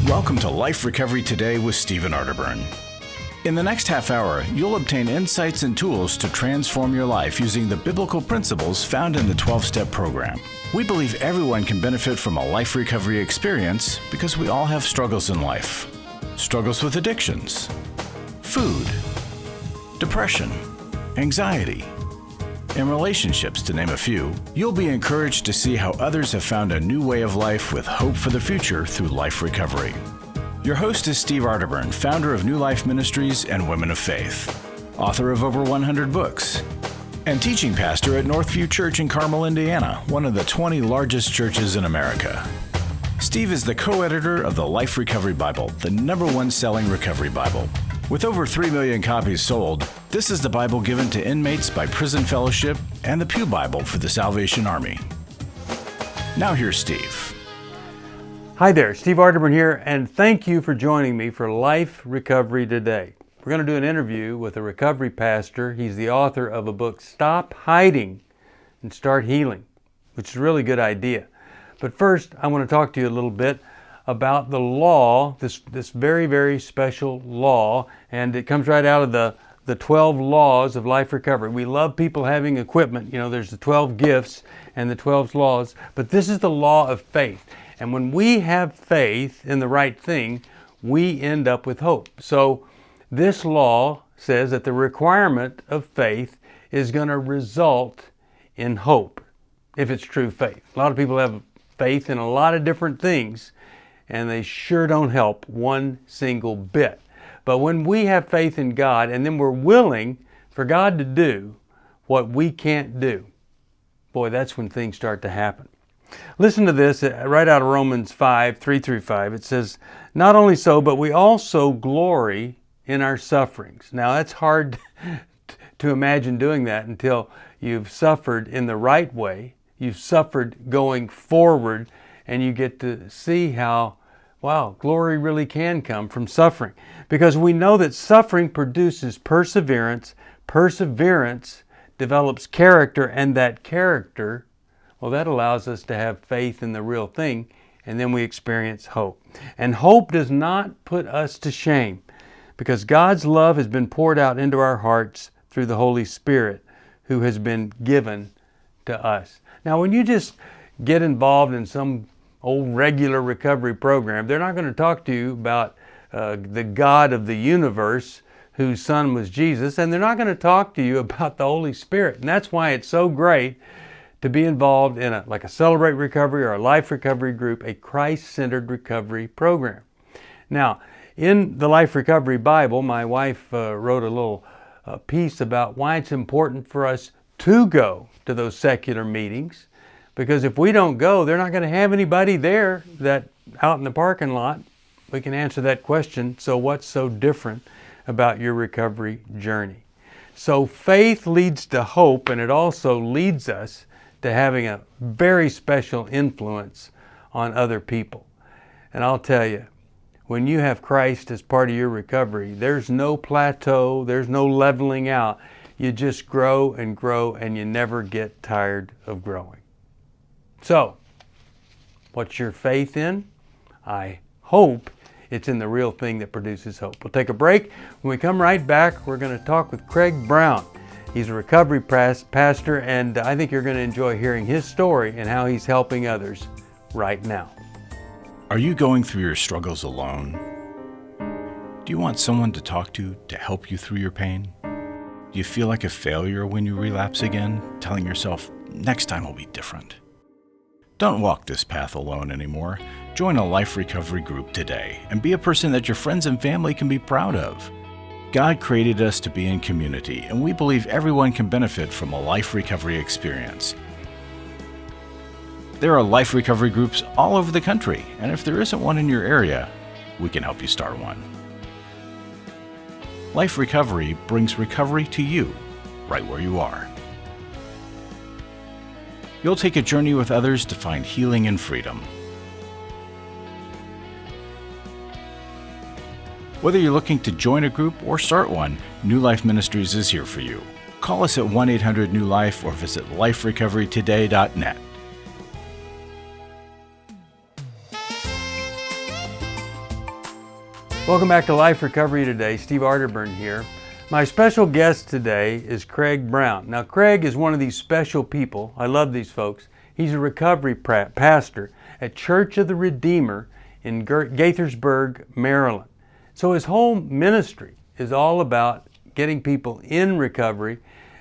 Welcome to Life Recovery Today with Stephen Arterburn. In the next half hour, you'll obtain insights and tools to transform your life using the biblical principles found in the 12-step program. We believe everyone can benefit from a life recovery experience because we all have struggles in life. Struggles with addictions, food, depression, anxiety, and relationships, to name a few. You'll be encouraged to see how others have found a new way of life with hope for the future through life recovery. Your host is Steve Arterburn, founder of New Life Ministries and Women of Faith, author of over 100 books, and teaching pastor at Northview Church in Carmel, Indiana, one of the 20 largest churches in America. Steve is the co-editor of the Life Recovery Bible, the #1 selling recovery Bible. With over 3 million copies sold, this is the Bible given to inmates by Prison Fellowship and the Pew Bible for the Salvation Army. Now here's Steve. Hi there, Steve Arterburn here, and thank you for joining me for Life Recovery Today. We're going to do an interview with a recovery pastor. He's the author of a book, Stop Hiding and Start Healing, which is a really good idea. But first, I want to talk to you a little bit about the law, this very, very special law, and it comes right out of the 12 laws of life recovery. We love people having equipment. You know, there's the 12 gifts and the 12 laws, but this is the law of faith. And when we have faith in the right thing, we end up with hope. So this law says that the requirement of faith is going to result in hope, if it's true faith. A lot of people have faith in a lot of different things, and they sure don't help one single bit. But when we have faith in God, and then we're willing for God to do what we can't do, boy, that's when things start to happen. Listen to this, right out of Romans 5, 3-5. It says, "Not only so, but we also glory in our sufferings." Now, that's hard to imagine doing that until you've suffered in the right way. You've suffered going forward, and you get to see how, wow, glory really can come from suffering. Because we know that suffering produces perseverance. Perseverance develops character, and that character, well, that allows us to have faith in the real thing, and then we experience hope. And hope does not put us to shame, because God's love has been poured out into our hearts through the Holy Spirit, who has been given to us. Now, when you just get involved in some old regular recovery program, they're not going to talk to you about the God of the universe whose son was Jesus, and they're not going to talk to you about the Holy Spirit. And that's why it's so great to be involved in a Celebrate Recovery or a Life Recovery group, a Christ-centered recovery program. Now, in the Life Recovery Bible, my wife wrote a little piece about why it's important for us to go to those secular meetings, because if we don't go, they're not going to have anybody there that out in the parking lot. We can answer that question. So what's so different about your recovery journey? So faith leads to hope, and it also leads us to having a very special influence on other people. And I'll tell you, when you have Christ as part of your recovery, there's no plateau, there's no leveling out. You just grow, and you never get tired of growing. So, what's your faith in? I hope it's in the real thing that produces hope. We'll take a break. When we come right back, we're going to talk with Craig Brown. He's a recovery pastor, and I think you're going to enjoy hearing his story and how he's helping others right now. Are you going through your struggles alone? Do you want someone to talk to help you through your pain? Do you feel like a failure when you relapse again, telling yourself, next time will be different? Don't walk this path alone anymore. Join a life recovery group today and be a person that your friends and family can be proud of. God created us to be in community, and we believe everyone can benefit from a life recovery experience. There are life recovery groups all over the country, and if there isn't one in your area, we can help you start one. Life Recovery brings recovery to you, right where you are. You'll take a journey with others to find healing and freedom. Whether you're looking to join a group or start one, New Life Ministries is here for you. Call us at 1-800-NEW-LIFE or visit liferecoverytoday.net. Welcome back to Life Recovery Today. Steve Arterburn here. My special guest today is Craig Brown. Now, Craig is one of these special people. I love these folks. He's a recovery pastor at Church of the Redeemer in Gaithersburg, Maryland. So his whole ministry is all about getting people in recovery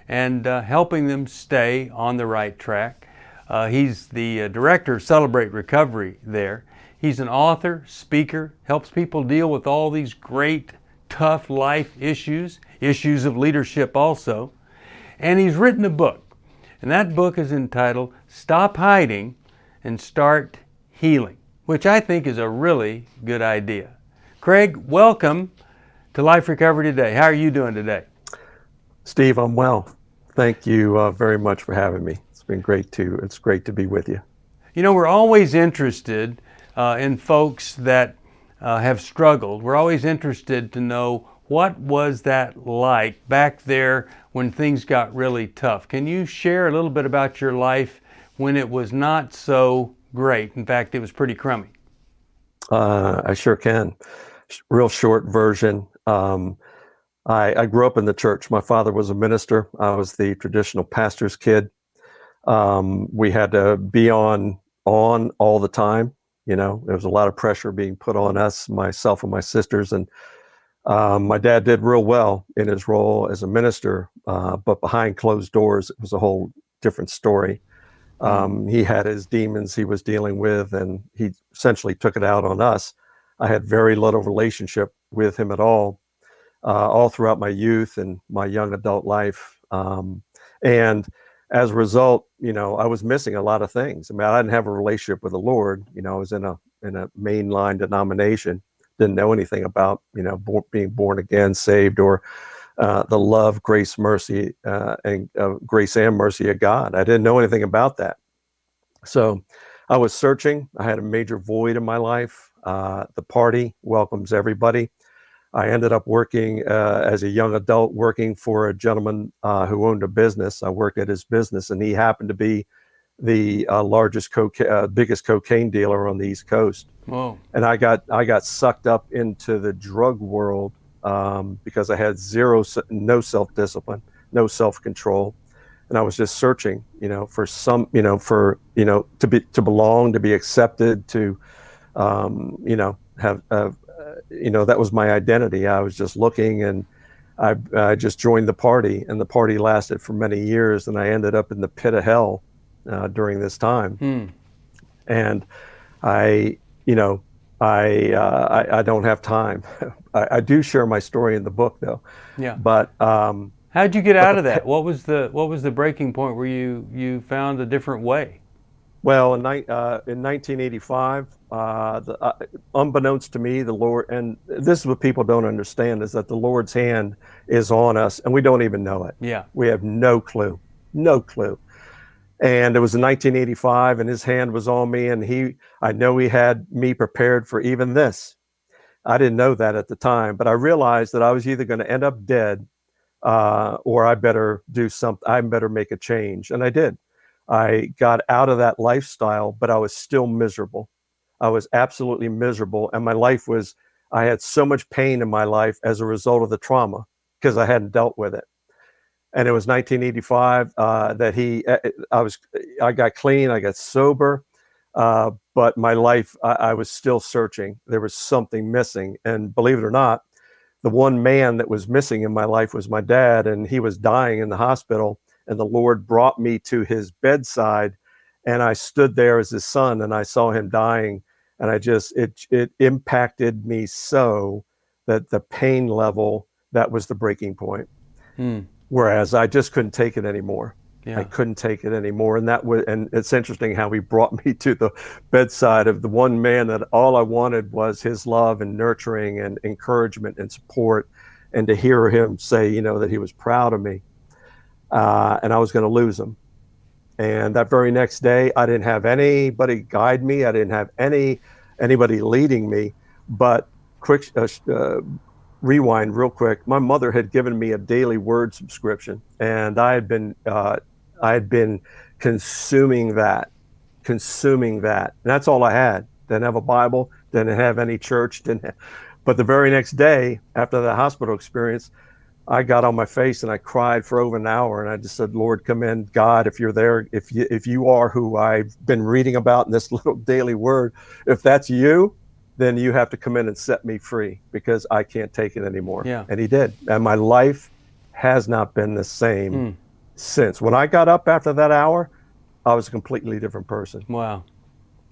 and helping them stay on the right track. He's the director of Celebrate Recovery there. He's an author, speaker, helps people deal with all these great, tough life issues of leadership also. And he's written a book, and that book is entitled Stop Hiding and Start Healing, which I think is a really good idea. Craig, welcome to Life Recovery Today. How are you doing today? Steve, I'm well. Thank you very much for having me. It's great to be with you. You know, we're always interested in folks that have struggled. We're always interested to know, what was that like back there when things got really tough? Can you share a little bit about your life when it was not so great? In fact, it was pretty crummy. I sure can. Real short version. I grew up in the church. My father was a minister. I was the traditional pastor's kid. We had to be on all the time. You know, there was a lot of pressure being put on us, myself and my sisters. And my dad did real well in his role as a minister, but behind closed doors, it was a whole different story. He had his demons he was dealing with, and he essentially took it out on us. I had very little relationship with him at all throughout my youth and my young adult life. And as a result, you know, I was missing a lot of things. I mean, I didn't have a relationship with the Lord. You know, I was in a mainline denomination, didn't know anything about, you know, being born again, saved, or the love, grace, mercy, and grace and mercy of God. I didn't know anything about that. So I was searching. I had a major void in my life. The party welcomes everybody. I ended up working as a young adult, working for a gentleman who owned a business. I worked at his business, and he happened to be the biggest cocaine dealer on the East Coast. Whoa. And I got sucked up into the drug world because I had no self-discipline, no self-control, and I was just searching, you know, for to belong, to be accepted, to have that was my identity. I was just looking, and I just joined the party, and the party lasted for many years, and I ended up in the pit of hell during this time. And I don't have time. I do share my story in the book, though. Yeah. But how'd you get out of that? What was the breaking point where you found a different way? Well, in 1985, unbeknownst to me, the Lord, and this is what people don't understand, is that the Lord's hand is on us, and we don't even know it. Yeah. We have no clue. And it was in 1985, and his hand was on me, and I know he had me prepared for even this. I didn't know that at the time, but I realized that I was either going to end up dead, or I better do something. I better make a change, and I did. I got out of that lifestyle, but I was still miserable. I was absolutely miserable. And I had so much pain in my life as a result of the trauma because I hadn't dealt with it. And it was 1985 that I got clean, I got sober, but my life, I was still searching. There was something missing. And believe it or not, the one man that was missing in my life was my dad, and he was dying in the hospital. And the Lord brought me to his bedside, and I stood there as his son, and I saw him dying, and it impacted me so that the pain level, that was the breaking point. Whereas I just couldn't take it anymore. Yeah. I couldn't take it anymore. And it's interesting how he brought me to the bedside of the one man that all I wanted was his love and nurturing and encouragement and support, and to hear him say, you know, that he was proud of me. And I was going to lose him. And that very next day, I didn't have anybody guide me. I didn't have anybody leading me. But quick rewind real quick. My mother had given me a daily word subscription, and I had been consuming that. And that's all I had. Didn't have a Bible. Didn't have any church. But the very next day, after the hospital experience, I got on my face and I cried for over an hour, and I just said, Lord, come in, God, if you're there, if you are who I've been reading about in this little daily word, if that's you, then you have to come in and set me free, because I can't take it anymore. Yeah. And he did. And my life has not been the same since. When I got up after that hour, I was a completely different person. Wow.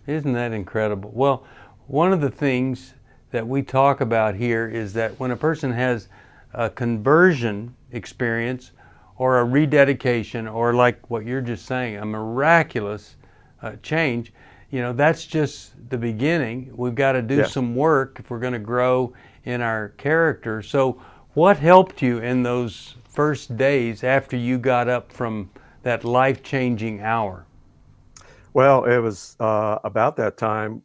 Isn't that incredible? Well, one of the things that we talk about here is that when a person has a conversion experience or a rededication, or like what you're just saying, a miraculous change, that's just the beginning. We've got to do some work if we're going to grow in our character. So what helped you in those first days after you got up from that life-changing hour? Well, it was about that time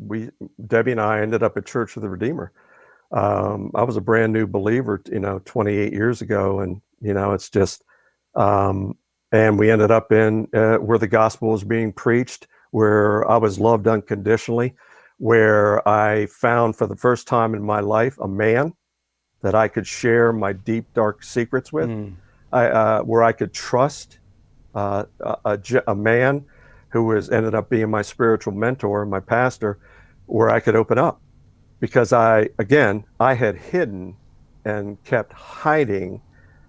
Debbie and I ended up at Church of the Redeemer. I was a brand new believer, 28 years ago, and it's just, and we ended up in where the gospel was being preached, where I was loved unconditionally, where I found for the first time in my life a man that I could share my deep, dark secrets with, where I could trust a man who ended up being my spiritual mentor and my pastor, where I could open up. Because I had hidden and kept hiding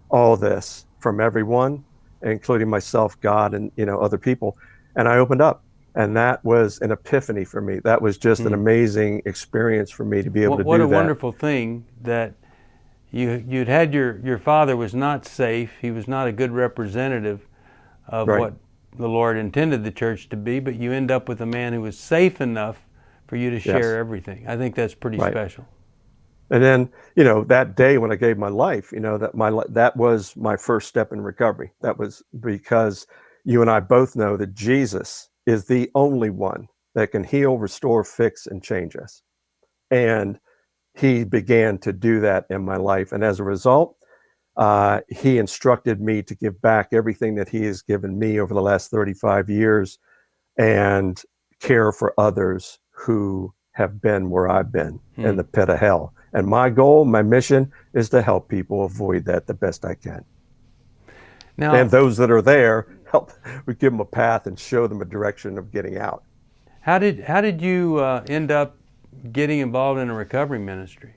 all this from everyone, including myself, God, and other people. And I opened up, and that was an epiphany for me. That was just an amazing experience for me to be able to do that. What a wonderful thing that you'd had your father was not safe. He was not a good representative of what the Lord intended the church to be, but you end up with a man who was safe enough for you to share everything. I think that's pretty special. And then, that day when I gave my life, that was my first step in recovery. That was because you and I both know that Jesus is the only one that can heal, restore, fix, and change us. And he began to do that in my life. And as a result, he instructed me to give back everything that he has given me over the last 35 years and care for others who have been where I've been in the pit of hell. And my goal, my mission is to help people avoid that the best I can. Now, and those that are there, we give them a path and show them a direction of getting out. How did you end up getting involved in a recovery ministry?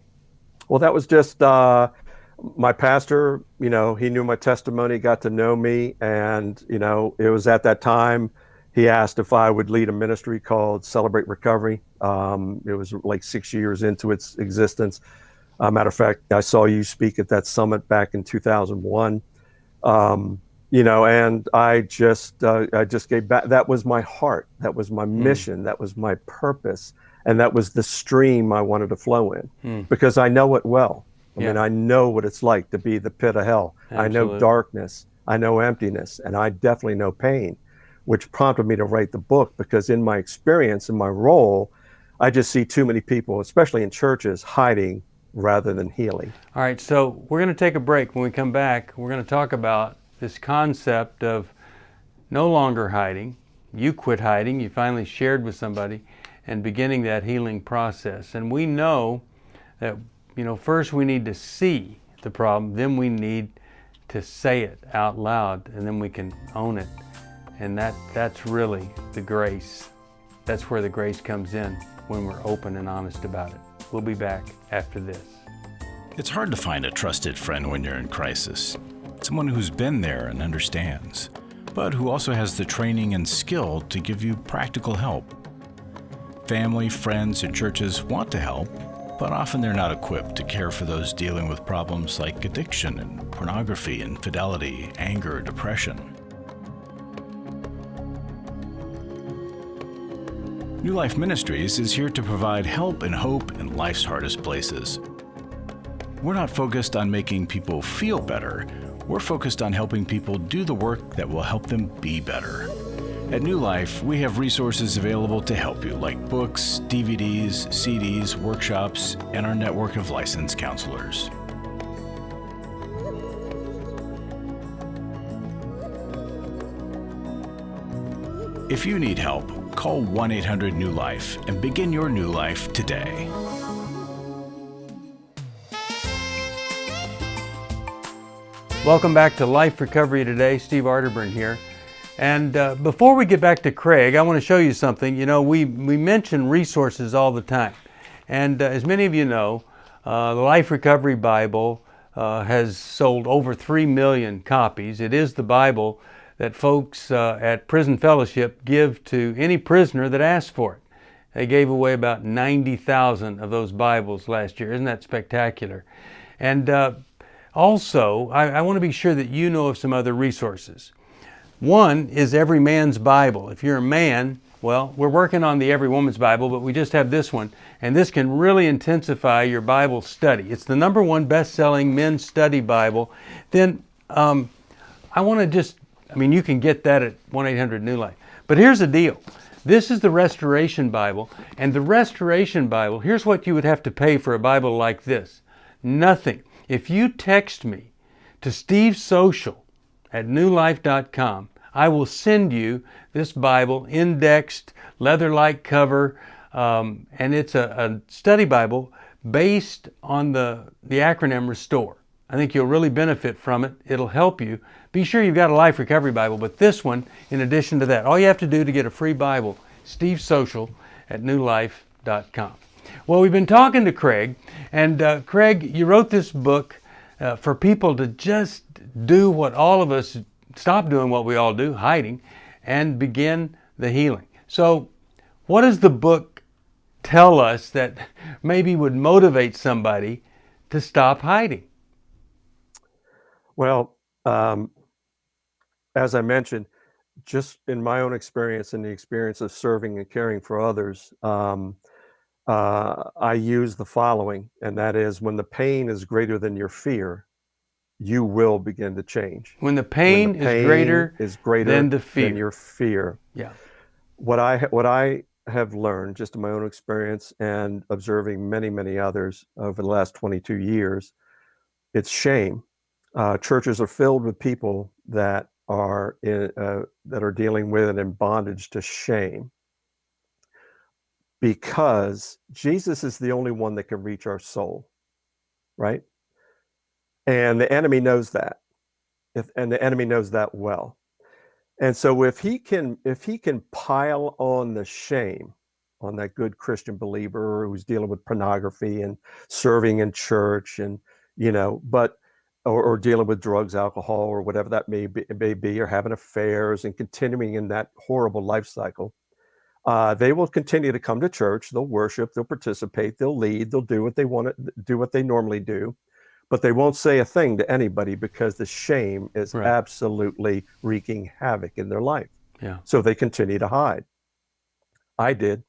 Well, that was just my pastor. He knew my testimony, got to know me, and it was at that time he asked if I would lead a ministry called Celebrate Recovery. It was like 6 years into its existence. Matter of fact, I saw you speak at that summit back in 2001. And I just gave back. That was my heart. That was my mission. That was my purpose. And that was the stream I wanted to flow in, because I know it well. I mean, I know what it's like to be the pit of hell. Absolutely. I know darkness. I know emptiness. And I definitely know pain, which prompted me to write the book, because in my experience, in my role, I just see too many people, especially in churches, hiding rather than healing. All right, so we're going to take a break. When we come back, we're going to talk about this concept of no longer hiding. You quit hiding. You finally shared with somebody and beginning that healing process. And we know that, first we need to see the problem, then we need to say it out loud, and then we can own it. And that's really the grace. That's where the grace comes in, when we're open and honest about it. We'll be back after this. It's hard to find a trusted friend when you're in crisis. Someone who's been there and understands, but who also has the training and skill to give you practical help. Family, friends, and churches want to help, but often they're not equipped to care for those dealing with problems like addiction and pornography, infidelity, anger, depression. New Life Ministries is here to provide help and hope in life's hardest places. We're not focused on making people feel better. We're focused on helping people do the work that will help them be better. At New Life, we have resources available to help you, like books, DVDs, CDs, workshops, and our network of licensed counselors. If you need help, call 1-800-NEW-LIFE and begin your new life today. Welcome back to Life Recovery Today. Steve Arterburn here. And before we get back to Craig, I want to show you something. You know, we mention resources all the time. And as many of you know, the Life Recovery Bible has sold over 3 million copies. It is the Bible that folks at Prison Fellowship give to any prisoner that asks for it. They gave away about 90,000 of those Bibles last year. Isn't that spectacular? And also, I want to be sure that you know of some other resources. One is Every Man's Bible. If you're a man, well, we're working on the Every Woman's Bible, but we just have this one, and this can really intensify your Bible study. It's the #1 best-selling men's study Bible. Then I want to you can get that at 1-800-NEW-LIFE. But here's the deal. This is the Restoration Bible, and the Restoration Bible, here's what you would have to pay for a Bible like this. Nothing. If you text me to stevesocial@newlife.com, I will send you this Bible, indexed, leather-like cover, and it's a study Bible based on the acronym RESTORE. I think you'll really benefit from it. It'll help you. Be sure you've got a Life Recovery Bible, but this one, in addition to that, all you have to do to get a free Bible, stevesocial@newlife.com. Well, we've been talking to Craig, and Craig, you wrote this book for people to just do what all of us stop doing, what we all do, hiding, and begin the healing. So what does the book tell us that maybe would motivate somebody to stop hiding? Well, as I mentioned, just in my own experience and the experience of serving and caring for others, I use the following, and that is, when the pain is greater than your fear, you will begin to change. When the pain is greater than the fear. Than your fear. Yeah. What I have learned, just in my own experience and observing many, many others over the last 22 years, it's shame. Churches are filled with people that are dealing with and in bondage to shame, because Jesus is the only one that can reach our soul, right? And the enemy knows that, and the enemy knows that well. And so if he can pile on the shame on that good Christian believer who's dealing with pornography and serving in church, and or dealing with drugs, alcohol, or whatever that may be, or having affairs and continuing in that horrible life cycle, they will continue to come to church. They'll worship, they'll participate, they'll lead, they'll do what they want to do, what they normally do, but they won't say a thing to anybody because the shame is absolutely wreaking havoc in their life. Yeah. So they continue to hide. I did,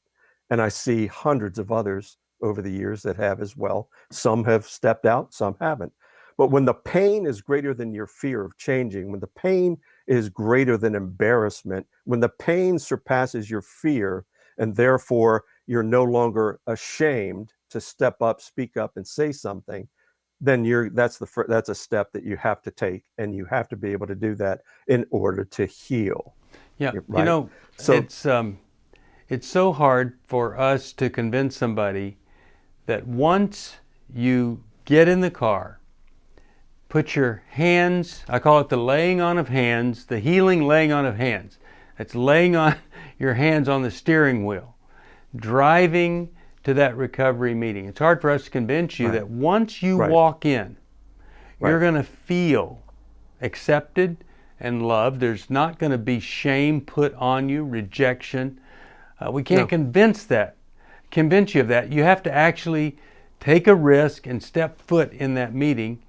and I see hundreds of others over the years that have as well. Some have stepped out, some haven't. But when the pain is greater than your fear of changing, when the pain is greater than embarrassment, when the pain surpasses your fear, and therefore you're no longer ashamed to step up, speak up, and say something, then that's a step that you have to take, and you have to be able to do that in order to heal. Yeah, right? It's so hard for us to convince somebody that once you get in the car, put your hands, I call it the laying on of hands, the healing laying on of hands. That's laying on your hands on the steering wheel, driving to that recovery meeting. It's hard for us to convince you that once you walk in, you're going to feel accepted and loved. There's not going to be shame put on you, rejection. We can't convince you of that. You have to actually take a risk and step foot in that meeting,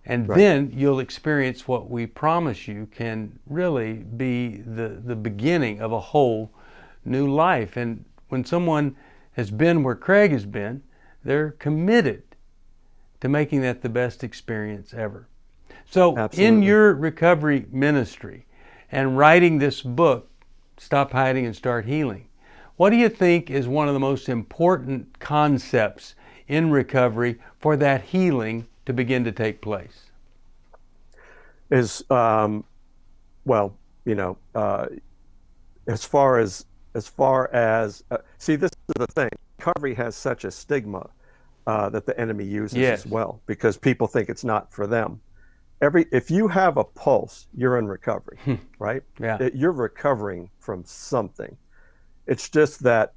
and then you'll experience what we promise you can really be the beginning of a whole new life. And when someone has been where Craig has been, they're committed to making that the best experience ever. So in your recovery ministry and writing this book, Stop Hiding and Start Healing, what do you think is one of the most important concepts in recovery for that healing to begin to take place? As far as see, this is the thing. Recovery has such a stigma that the enemy uses as well, because people think it's not for them. if you have a pulse, you're in recovery, right? Yeah. You're recovering from something. It's just that,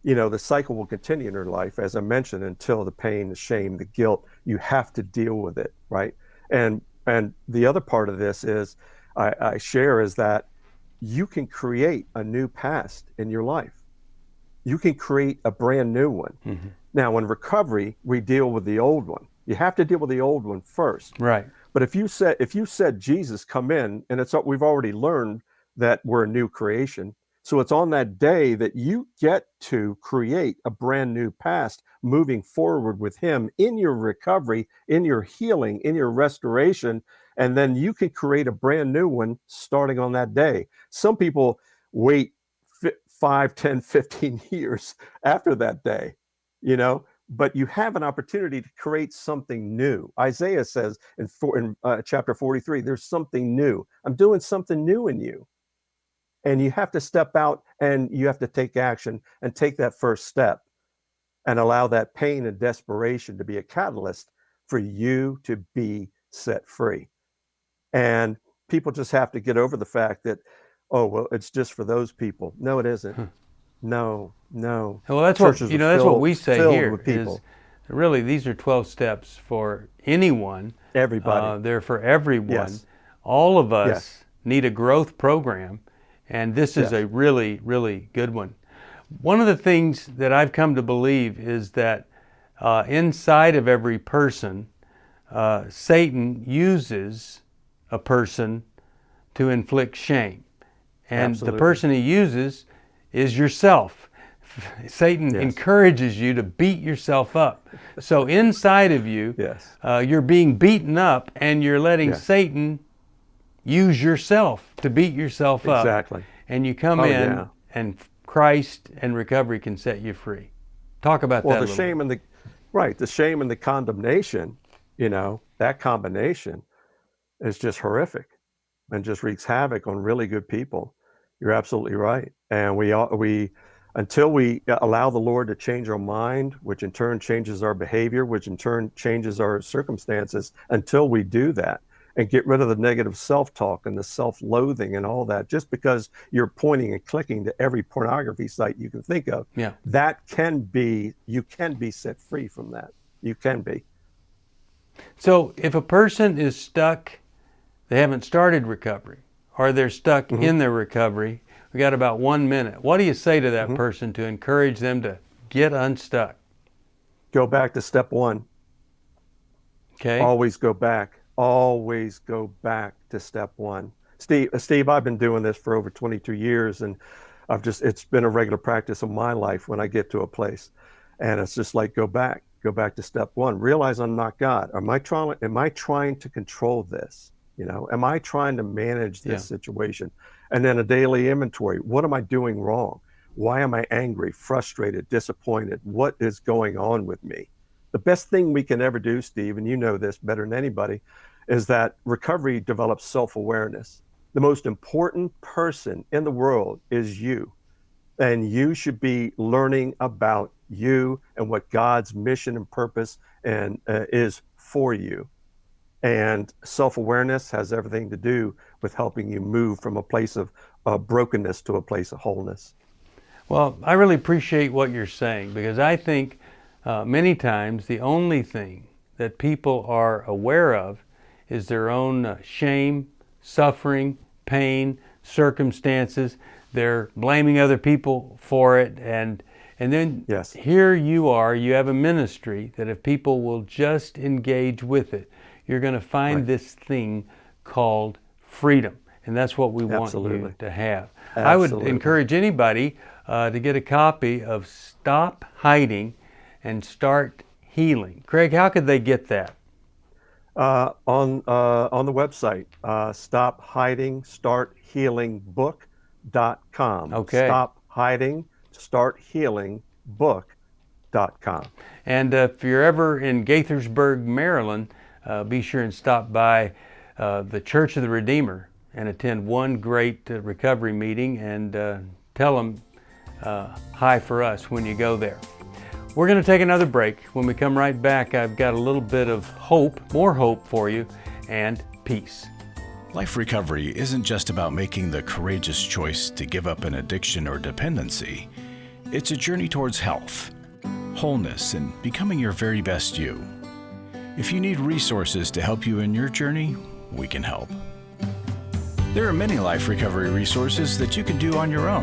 the cycle will continue in your life, as I mentioned, until the pain, the shame, the guilt, you have to deal with it, right? And the other part of this is I share is that you can create a new past in your life. You can create a brand new one. Mm-hmm. Now, in recovery, we deal with the old one. You have to deal with the old one first. Right. But if you said Jesus, come in, and we've already learned that we're a new creation. So it's on that day that you get to create a brand new past, moving forward with him in your recovery, in your healing, in your restoration, and then you can create a brand new one starting on that day. Some people wait 5, 10, 15 years after that day, but you have an opportunity to create something new. Isaiah says in chapter 43, there's something new. I'm doing something new in you. And you have to step out and you have to take action and take that first step and allow that pain and desperation to be a catalyst for you to be set free. And people just have to get over the fact that, oh, well, it's just for those people. No, it isn't. No. Well, that's what that's what we say here. Is really, these are 12 steps for anyone. Everybody. They're for everyone. Yes. All of us need a growth program, and this is a really, really good one. One of the things that I've come to believe is that inside of every person, Satan uses a person to inflict shame. And the person he uses is yourself. Satan encourages you to beat yourself up. So inside of you, you're being beaten up, and you're letting Satan use yourself to beat yourself up. Exactly. And you come in, and Christ and recovery can set you free. Talk about that. Well, the shame and the shame and the condemnation, that combination is just horrific and just wreaks havoc on really good people. You're absolutely right. And until we allow the Lord to change our mind, which in turn changes our behavior, which in turn changes our circumstances, until we do that and get rid of the negative self-talk and the self-loathing and all that, just because you're pointing and clicking to every pornography site you can think of, you can be set free from that. You can be. So if a person is stuck, they haven't started recovery, or they're stuck in their recovery, we got about 1 minute. What do you say to that person to encourage them to get unstuck? Go back to step one. Okay. Always go back. Always go back to step one. Steve, I've been doing this for over 22 years, and it's been a regular practice of my life when I get to a place. And it's just like, go back to step one. Realize I'm not God. Am I trying to control this? Am I trying to manage this situation? And then a daily inventory. What am I doing wrong? Why am I angry, frustrated, disappointed? What is going on with me? The best thing we can ever do, Steve, and you know this better than anybody, is that recovery develops self-awareness. The most important person in the world is you. And you should be learning about you and what God's mission and purpose is for you. And self-awareness has everything to do with helping you move from a place of brokenness to a place of wholeness. Well, I really appreciate what you're saying, because I think many times the only thing that people are aware of is their own shame, suffering, pain, circumstances. They're blaming other people for it, and then here you are, you have a ministry that if people will just engage with it, you're going to find this thing called freedom. And that's what we want you to have. I would encourage anybody to get a copy of Stop Hiding and Start Healing. Craig, how could they get that? On the website, StopHidingStartHealingBook.com. Okay. StopHidingStartHealingBook.com. And if you're ever in Gaithersburg, Maryland, be sure and stop by the Church of the Redeemer and attend one great recovery meeting, and tell them hi for us when you go there. We're going to take another break. When we come right back, I've got a little bit of hope, more hope for you, and peace. Life recovery isn't just about making the courageous choice to give up an addiction or dependency. It's a journey towards health, wholeness, and becoming your very best you. If you need resources to help you in your journey, we can help. There are many life recovery resources that you can do on your own,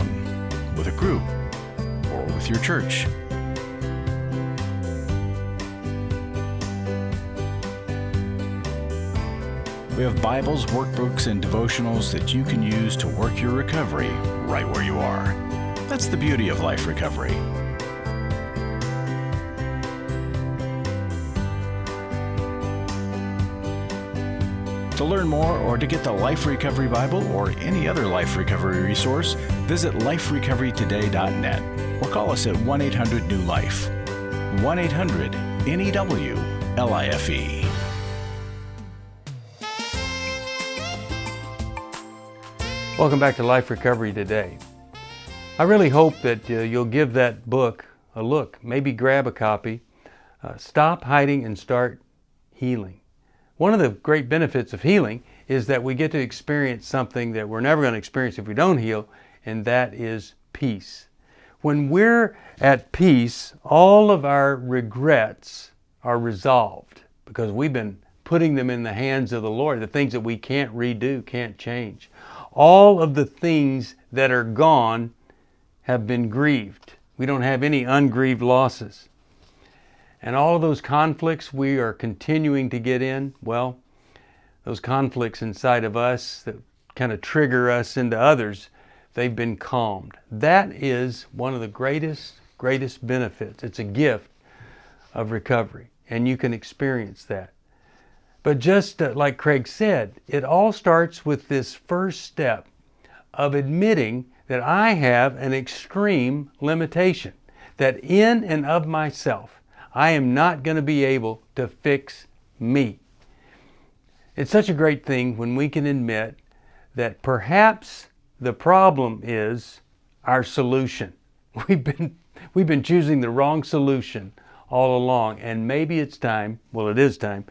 with a group, or with your church. We have Bibles, workbooks, and devotionals that you can use to work your recovery right where you are. That's the beauty of life recovery. To learn more or to get the Life Recovery Bible or any other life recovery resource, visit liferecoverytoday.net or call us at 1-800-NEW-LIFE. 1-800-NEW-LIFE. Welcome back to Life Recovery Today. I really hope that you'll give that book a look. Maybe grab a copy. Stop Hiding and Start Healing. One of the great benefits of healing is that we get to experience something that we're never going to experience if we don't heal, and that is peace. When we're at peace, all of our regrets are resolved because we've been putting them in the hands of the Lord, the things that we can't redo, can't change. All of the things that are gone have been grieved. We don't have any ungrieved losses. And all of those conflicts we are continuing to get in, well, those conflicts inside of us that kind of trigger us into others, they've been calmed. That is one of the greatest benefits. It's a gift of recovery, and you can experience that. But just like Craig said, it all starts with this first step of admitting that I have an extreme limitation, that in and of myself, I am not going to be able to fix me. It's such a great thing when we can admit that perhaps the problem is our solution. We've been choosing the wrong solution all along, and maybe it's time, well, it is time,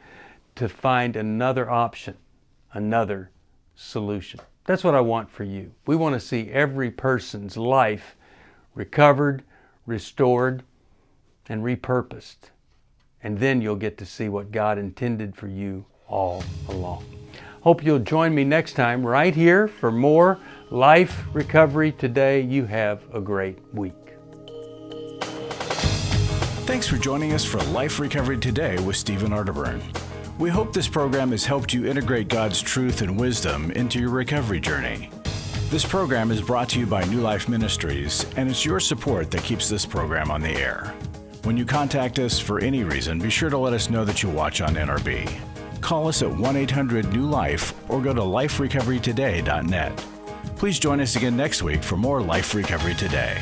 to find another option, another solution. That's what I want for you. We want to see every person's life recovered, restored, and repurposed. And then you'll get to see what God intended for you all along. Hope you'll join me next time right here for more Life Recovery Today. You have a great week. Thanks for joining us for Life Recovery Today with Stephen Arterburn. We hope this program has helped you integrate God's truth and wisdom into your recovery journey. This program is brought to you by New Life Ministries, and it's your support that keeps this program on the air. When you contact us for any reason, be sure to let us know that you watch on NRB. Call us at 1-800-NEW-LIFE or go to liferecoverytoday.net. Please join us again next week for more Life Recovery Today.